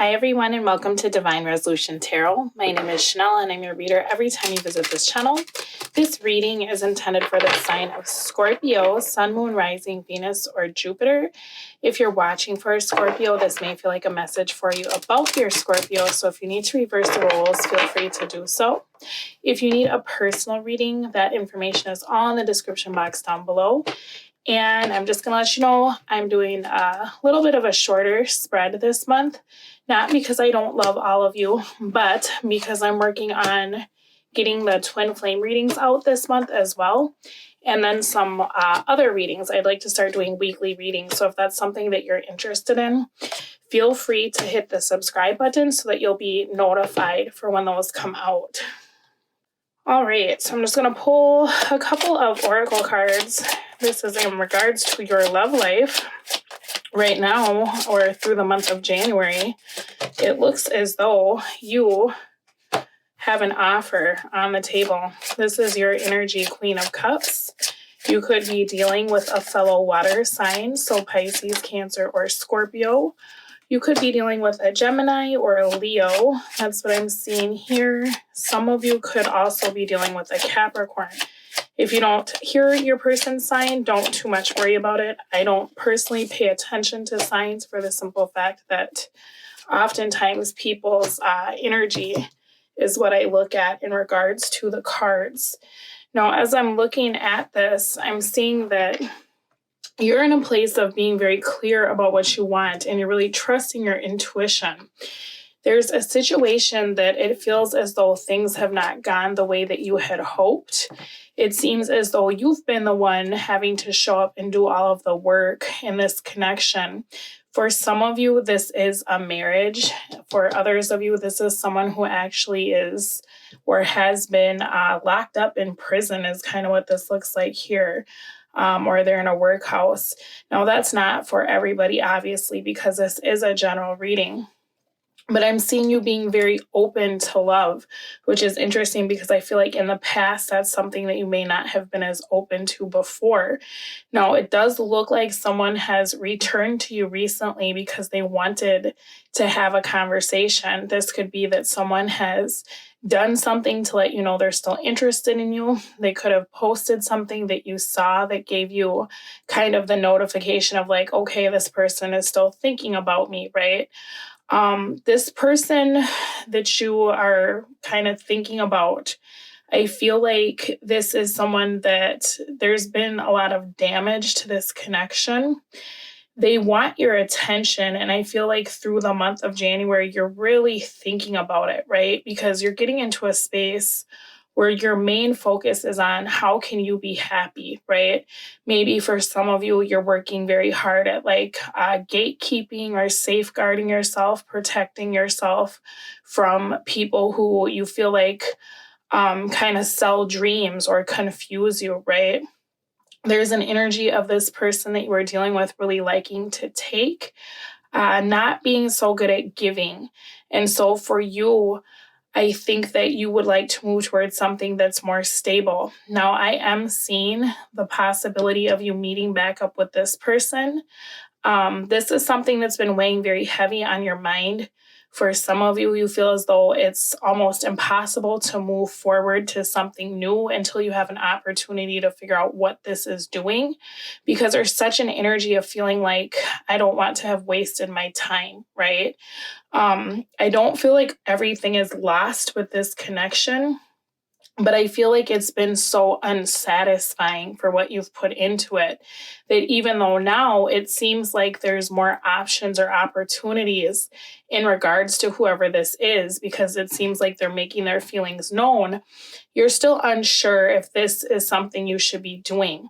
Hi everyone and welcome to Divine Resolution Tarot. My name is Chanel and I'm your reader every time you visit this channel. This reading is intended for the sign of Scorpio, Sun, Moon, Rising, Venus, or Jupiter. If you're watching for a Scorpio, this may feel like a message for you about your Scorpio, so if you need to reverse the roles, feel free to do so. If you need a personal reading, that information is all in the description box down below. And I'm just going to let you know I'm doing a little bit of a shorter spread this month. Not because I don't love all of you, but because I'm working on getting the twin flame readings out this month as well. And then some other readings. I'd like to start doing weekly readings. So if that's something that you're interested in, feel free to hit the subscribe button so that you'll be notified for when those come out. All right, so I'm just going to pull a couple of oracle cards. This is in regards to your love life right now or through the month of January. It looks as though you have an offer on the table. This is your energy, Queen of Cups. You could be dealing with a fellow water sign, so Pisces, Cancer, or Scorpio. You could be dealing with a Gemini or a Leo. That's what I'm seeing here. Some of you could also be dealing with a Capricorn. If you don't hear your person's sign, don't too much worry about it. I don't personally pay attention to signs for the simple fact that oftentimes people's energy is what I look at in regards to the cards. Now, as I'm looking at this, I'm seeing that you're in a place of being very clear about what you want and you're really trusting your intuition. There's a situation that it feels as though things have not gone the way that you had hoped. It seems as though you've been the one having to show up and do all of the work in this connection. For some of you, this is a marriage. For others of you, this is someone who actually is or has been locked up in prison is kind of what this looks like here. Or they're in a workhouse. Now, that's not for everybody, obviously, because this is a general reading. But I'm seeing you being very open to love, which is interesting because I feel like in the past, that's something that you may not have been as open to before. Now, it does look like someone has returned to you recently because they wanted to have a conversation. This could be that someone has done something to let you know they're still interested in you. They could have posted something that you saw that gave you kind of the notification of like, okay, this person is still thinking about me, right? This person that you are kind of thinking about, I feel like this is someone that there's been a lot of damage to this connection. They want your attention, and I feel like through the month of January, you're really thinking about it, right? Because you're getting into a space where your main focus is on how can you be happy, right? Maybe for some of you, you're working very hard at like gatekeeping or safeguarding yourself, protecting yourself from people who you feel like kind of sell dreams or confuse you, right? There's an energy of this person that you are dealing with really liking to take, not being so good at giving. And so for you, I think that you would like to move towards something that's more stable. Now, I am seeing the possibility of you meeting back up with this person. This is something that's been weighing very heavy on your mind. For some of you, you feel as though it's almost impossible to move forward to something new until you have an opportunity to figure out what this is doing, because there's such an energy of feeling like I don't want to have wasted my time, right? I don't feel like everything is lost with this connection, but I feel like it's been so unsatisfying for what you've put into it that even though now it seems like there's more options or opportunities in regards to whoever this is, because it seems like they're making their feelings known, you're still unsure if this is something you should be doing.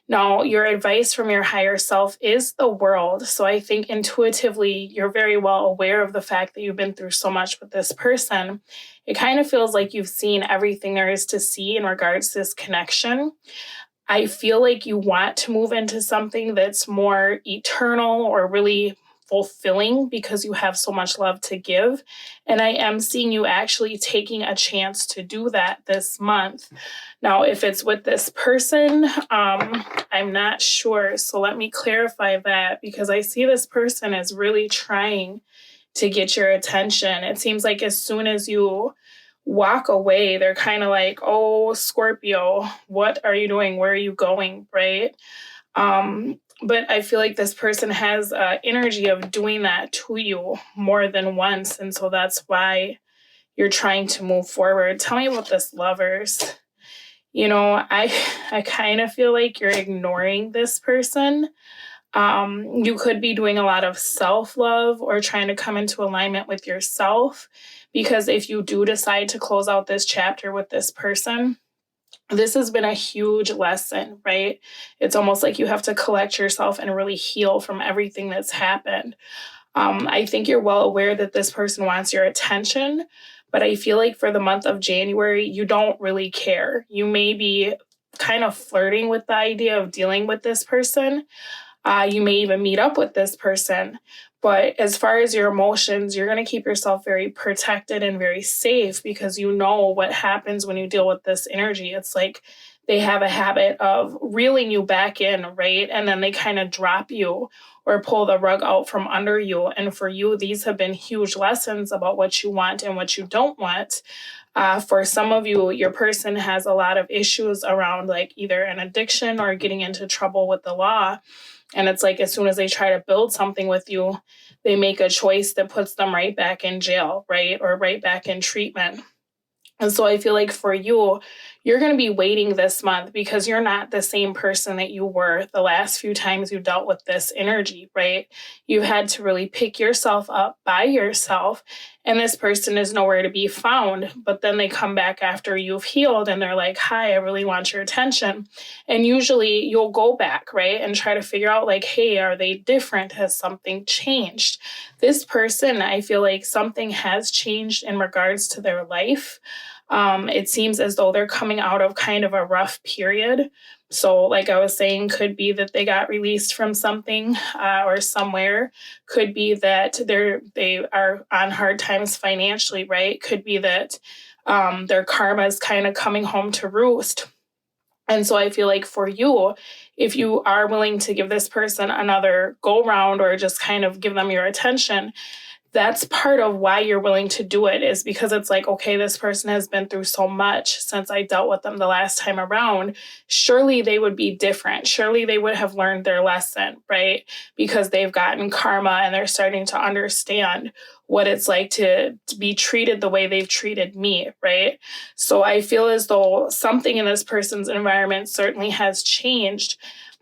Now, your advice from your higher self is the world. So I think intuitively, you're very well aware of the fact that you've been through so much with this person. It kind of feels like you've seen everything there is to see in regards to this connection. I feel like you want to move into something that's more eternal or really fulfilling because you have so much love to give. And I am seeing you actually taking a chance to do that this month. Now, if it's with this person, I'm not sure. So let me clarify that, because I see this person as really trying to get your attention. It seems like as soon as you walk away, they're kind of like, oh, Scorpio, what are you doing? Where are you going? Right? But I feel like this person has energy of doing that to you more than once. And so that's why you're trying to move forward. Tell me about this Lovers. I kind of feel like you're ignoring this person. You could be doing a lot of self-love or trying to come into alignment with yourself, because if you do decide to close out this chapter with this person, this has been a huge lesson, right? It's almost like you have to collect yourself and really heal from everything that's happened. I think you're well aware that this person wants your attention, but I feel like for the month of January, you don't really care. You may be kind of flirting with the idea of dealing with this person. You may even meet up with this person. But as far as your emotions, you're going to keep yourself very protected and very safe, because you know what happens when you deal with this energy. It's like they have a habit of reeling you back in, right? And then they kind of drop you or pull the rug out from under you. And for you, these have been huge lessons about what you want and what you don't want. For some of you, your person has a lot of issues around like either an addiction or getting into trouble with the law. And it's like as soon as they try to build something with you, they make a choice that puts them right back in jail, right? Or right back in treatment. And so I feel like for you, you're going to be waiting this month because you're not the same person that you were the last few times you dealt with this energy, right? You've had to really pick yourself up by yourself, and this person is nowhere to be found. But then they come back after you've healed and they're like, hi, I really want your attention. And usually you'll go back, right? And try to figure out like, hey, are they different? Has something changed? This person, I feel like something has changed in regards to their life. It seems as though they're coming out of kind of a rough period. So, like I was saying, could be that they got released from something or somewhere. Could be that they are on hard times financially, right? Could be that their karma is kind of coming home to roost. And so I feel like for you, if you are willing to give this person another go round or just kind of give them your attention, that's part of why you're willing to do it, is because it's like, okay, this person has been through so much since I dealt with them the last time around. Surely they would be different. Surely they would have learned their lesson, right? Because they've gotten karma and they're starting to understand what it's like to be treated the way they've treated me, right? So I feel as though something in this person's environment certainly has changed.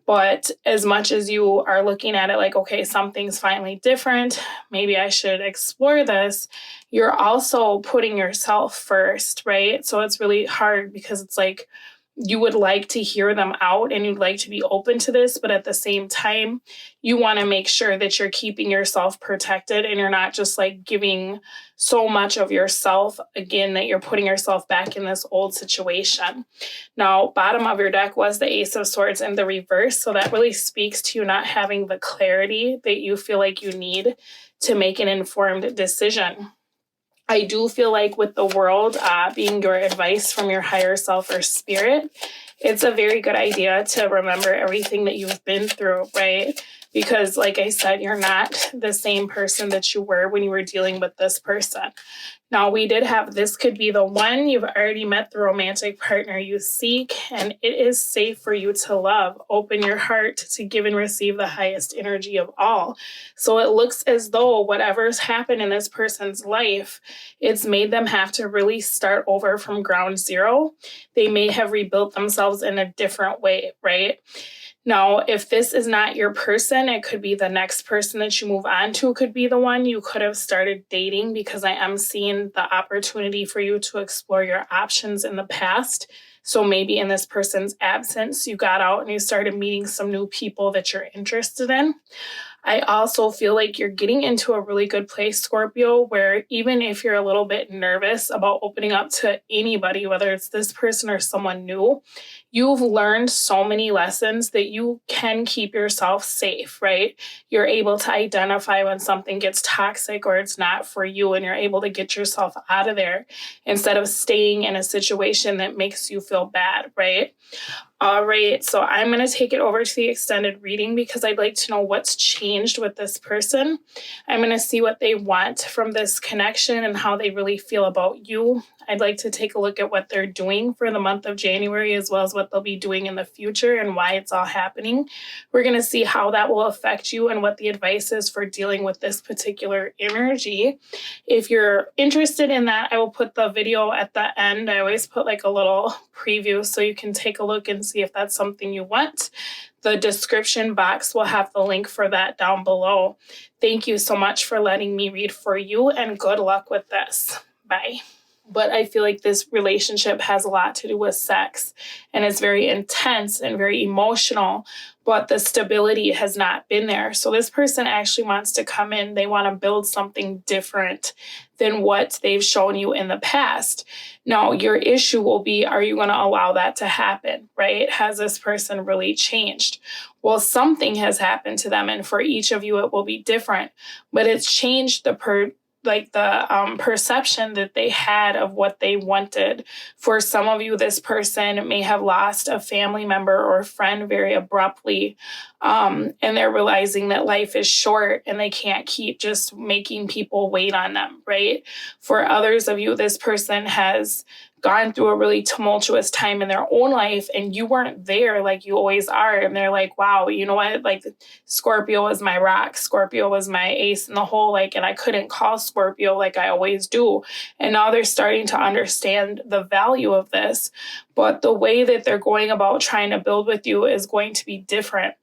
But as much as you are looking at it like, okay, something's finally different, maybe I should explore this, you're also putting yourself first, right? So it's really hard because it's like you would like to hear them out and you'd like to be open to this, but at the same time, you want to make sure that you're keeping yourself protected and you're not just like giving so much of yourself again that you're putting yourself back in this old situation. Now, bottom of your deck was the Ace of Swords in the reverse. So that really speaks to you not having the clarity that you feel like you need to make an informed decision. I do feel like with the world being your advice from your higher self or spirit, it's a very good idea to remember everything that you've been through, right? Because like I said, you're not the same person that you were when you were dealing with this person. Now, we did have this could be the one. You've already met the romantic partner you seek, and it is safe for you to love. Open your heart to give and receive the highest energy of all. So it looks as though whatever's happened in this person's life, it's made them have to really start over from ground zero. They may have rebuilt themselves in a different way, right? Now, if this is not your person, it could be the next person that you move on to could be the one you could have started dating, because I am seeing the opportunity for you to explore your options in the past. So maybe in this person's absence, you got out and you started meeting some new people that you're interested in. I also feel like you're getting into a really good place, Scorpio, where even if you're a little bit nervous about opening up to anybody, whether it's this person or someone new, you've learned so many lessons that you can keep yourself safe, right? You're able to identify when something gets toxic or it's not for you, and you're able to get yourself out of there instead of staying in a situation that makes you feel bad, right? All right, so I'm going to take it over to the extended reading because I'd like to know what's changed with this person. I'm going to see what they want from this connection and how they really feel about you. I'd like to take a look at what they're doing for the month of January, as well as what they'll be doing in the future and why it's all happening. We're going to see how that will affect you and what the advice is for dealing with this particular energy. If you're interested in that, I will put the video at the end. I always put like a little preview so you can take a look and see if that's something you want. The description box will have the link for that down below. Thank you so much for letting me read for you, and good luck with this. Bye. But I feel like this relationship has a lot to do with sex, and it's very intense and very emotional, but the stability has not been there. So this person actually wants to come in. They want to build something different than what they've shown you in the past. Now, your issue will be, are you going to allow that to happen, right? Has this person really changed? Well, something has happened to them, and for each of you, it will be different, but it's changed the perception that they had of what they wanted. For some of you, this person may have lost a family member or a friend very abruptly, and they're realizing that life is short and they can't keep just making people wait on them, right? For others of you, this person has gone through a really tumultuous time in their own life and you weren't there like you always are. And they're like, wow, you know what? Like Scorpio was my rock. Scorpio was my ace in the hole. And I couldn't call Scorpio like I always do. And now they're starting to understand the value of this. But the way that they're going about trying to build with you is going to be different.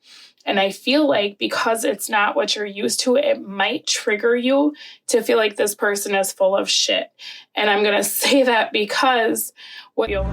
And I feel like because it's not what you're used to, it might trigger you to feel like this person is full of shit. And I'm going to say that because what you'll